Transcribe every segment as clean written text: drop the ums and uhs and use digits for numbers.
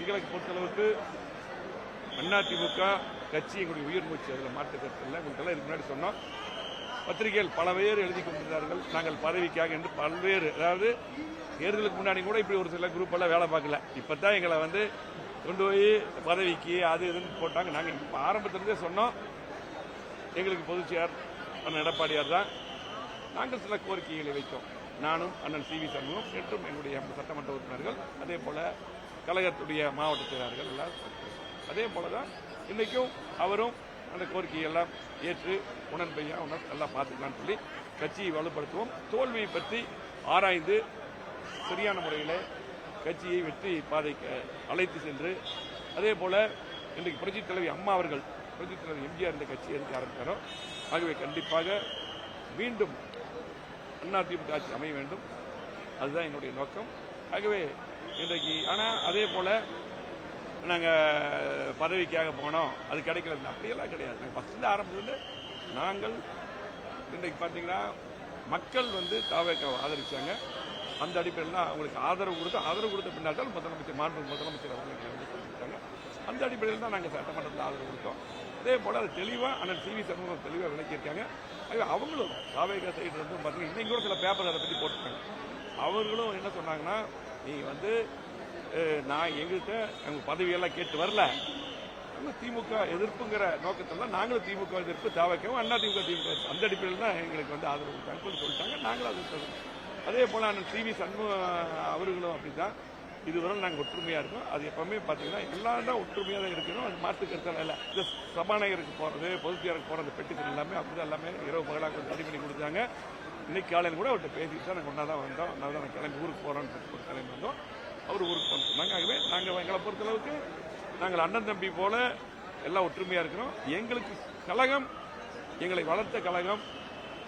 எங்களை பொறுத்தளவுக்கு அதிமுக கட்சி எங்களுடைய உயிர் மூச்சு, அதில் மாற்று கருத்து இல்லை. உங்களுக்கெல்லாம் இதுக்கு முன்னாடி சொன்னோம். பத்திரிகைகள் பல பேர் எழுதி கொண்டிருந்தார்கள் நாங்கள் பதவிக்காக என்று பல்வேறு, அதாவது தேர்தலுக்கு முன்னாடி கூட இப்படி ஒரு சில குரூப் எல்லாம் வேலை பார்க்கல. இப்போ தான் எங்களை கொண்டு போய் பதவிக்கு அது இதுன்னு போட்டாங்க. நாங்கள் இப்போ ஆரம்பத்திலிருந்தே சொன்னோம், எங்களுக்கு பொதுச்செயலர் அண்ணன் எடப்பாடியார் தான். நாங்கள் சில கோரிக்கைகளை வைத்தோம். நானும் அண்ணன் சி வி சண்முகம் என்றும் என்னுடைய சட்டமன்ற உறுப்பினர்கள், அதே போல கழகத்துடைய மாவட்ட செயலாளர்கள் எல்லாம். அதே போல தான் இன்றைக்கும் அவரும் அந்த கோரிக்கையெல்லாம் ஏற்று உடன்பையா எல்லாம் பார்த்துக்கலான்னு சொல்லி கட்சியை வலுப்படுத்துவோம். தோல்வியை பற்றி ஆராய்ந்து சரியான முறையில் கட்சியை வெற்றி பாதைக்கு அழைத்து சென்று, அதே போல இன்றைக்கு புரட்சித் தலைவி அம்மா அவர்கள், புரட்சித் தலைவர் எம்ஜிஆர் இந்த கட்சியை எடுக்க ஆரம்பித்தாரோ, ஆகவே கண்டிப்பாக மீண்டும் அதிமுக ஆட்சி அமைய வேண்டும். அதுதான் என்னுடைய நோக்கம். ஆகவே இன்றைக்கு ஆனால் அதே போல நாங்கள் பதவிக்காக போனோம், அது கிடைக்கல, அப்படியெல்லாம் கிடையாது. நாங்கள் ஃபஸ்ட்டில் ஆரம்பத்தில் நாங்கள் இன்றைக்கு பார்த்தீங்கன்னா மக்கள் தாவேக்காவை ஆதரிச்சாங்க. அந்த அடிப்படையில் தான் அவங்களுக்கு ஆதரவு கொடுத்த பின்னால் தான் முதலமைச்சர் அவங்களுக்கு கொடுத்தாங்க. அந்த அடிப்படையில் தான் நாங்கள் சட்டமன்றத்தில் ஆதரவு கொடுத்தோம். அதே போல் அது தெளிவாக அண்ணன் சி வி சண்முகம் தெளிவாக விளக்கியிருக்காங்க. அவங்களும் தாவேக்கா சைடு பார்த்தீங்கன்னா இன்னைக்கு கூட சில பேப்பர் அதை பற்றி போட்டிருக்காங்க. அவர்களும் என்ன சொன்னாங்கன்னா, நீ நான் எங்கள்கிட்ட எங்கள் பதவியெல்லாம் கேட்டு வரல, திமுக எதிர்ப்புங்கிற நோக்கத்தில் தான் நாங்களும் திமுக எதிர்ப்பு, தாவேக்காவும் அதிமுக திமுக அந்த அடிப்படையில் தான் எங்களுக்கு ஆதரவு கொடுத்தாங்கன்னு சொல்லிட்டாங்க. நாங்களும் அது அதே போல் அண்ணன் சி வி சண்முகம் அவர்களும் அப்படி தான். இதுவரை நாங்கள் ஒற்றுமையாக இருக்கோம். அது எப்பவுமே பார்த்தீங்கன்னா எல்லாரும் தான் ஒற்றுமையாக தான் இருக்கணும். அது மாற்று கருத்தால் இல்லை. இந்த சபாநாயகருக்கு போகிறது, பொதுச்செயலருக்கு போகிறது, பெட்டிகள் எல்லாமே அப்படிதான் எல்லாமே இரவு பகலாக கொஞ்சம் ரெடி பண்ணி கொடுத்தாங்க. இன்னைக்கு காலையில் கூட அவர்கிட்ட பேசிட்டு தான் நாங்கள் ஒன்றா தான் வந்தோம். அதனால தான் நாங்கள் கிளம்பி ஊருக்கு போகிறோன்னு கிளம்பி வந்தோம். அவர் ஊருக்கு போக சொன்னாங்க. ஆகவே நாங்கள் எங்களை பொறுத்தளவுக்கு நாங்கள் அண்ணன் தம்பி போல எல்லாம் ஒற்றுமையாக இருக்கிறோம். எங்களுக்கு கழகம், எங்களை வளர்த்த கழகம்,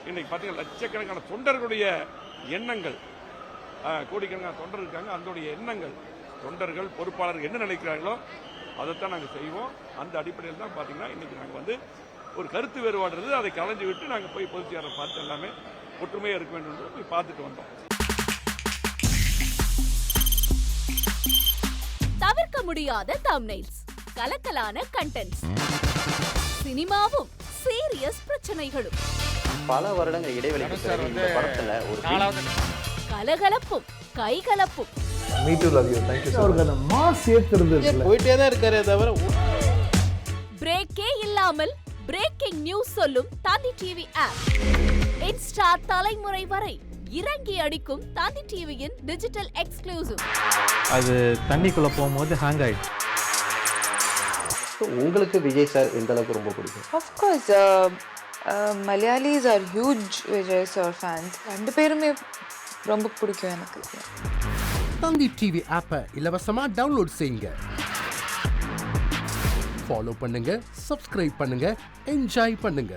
இன்னைக்கு பார்த்தீங்கன்னா லட்சக்கணக்கான தொண்டர்களுடைய எண்ணங்கள், கோடிக்கணக்கான தொண்டர் இருக்காங்க. அதனுடைய எண்ணங்கள், தொண்டர்கள் பொறுப்பாளர்கள் என்ன நினைக்கிறார்களோ அதைத்தான் நாங்கள் செய்வோம். அந்த அடிப்படையில் தான் பார்த்தீங்கன்னா இன்னைக்கு நாங்கள் ஒரு கருத்து வேறுபாடுறது, அதை கலைஞ்சு விட்டு நாங்கள் போய் பொதுச்செயலரை பார்த்து எல்லாமே ஒற்றுமையாக இருக்க வேண்டும் போய் பார்த்துட்டு வந்தோம். தவிர்க்க முடியாத தம்ப்நெயில்ஸ், கலக்கலான கண்டென்ட்ஸ், சினிமாவும் சீரியஸ் பிரச்சனைகளும், பல வருடங்கள் இடைவெளிக்கு பிறகு இந்த படத்துல ஒரு கலகலப்பும் கைகலப்பும். Me too love you. Thank you. அவருக்கு அந்த மாஸ் ஏத்துறது இல்ல, போயிட்டே தான் இருக்காரே தவிர பிரேக்கே இல்லாமல் பிரேக்கிங் நியூஸ் சொல்லும் தந்தி டிவி ஆப். இன்ஸ்டா தலைமுறை வரை இறங்கி அடிக்கும் தந்தி டிவியின் டிஜிட்டல் எக்ஸ்க்ளூசிவ். அது தண்ணிக்குள்ள போகும்போது ஹேங் ஆயிடுச்சு. உங்களுக்கு விஜய் சார் எந்த அளவுக்கு ரொம்ப பிடிக்கும்? Of course, Malayalis are huge Vijay sir fans. ரெண்டு பேருமே ரொம்ப பிடிக்கும் எனக்கு. தந்தி டிவி ஆப்பை இலவசமா டவுன்லோட் செய்யுங்க. ஃபாலோ பண்ணுங்க, சப்ஸ்கிரைப் பண்ணுங்க, என்ஜாய் பண்ணுங்க.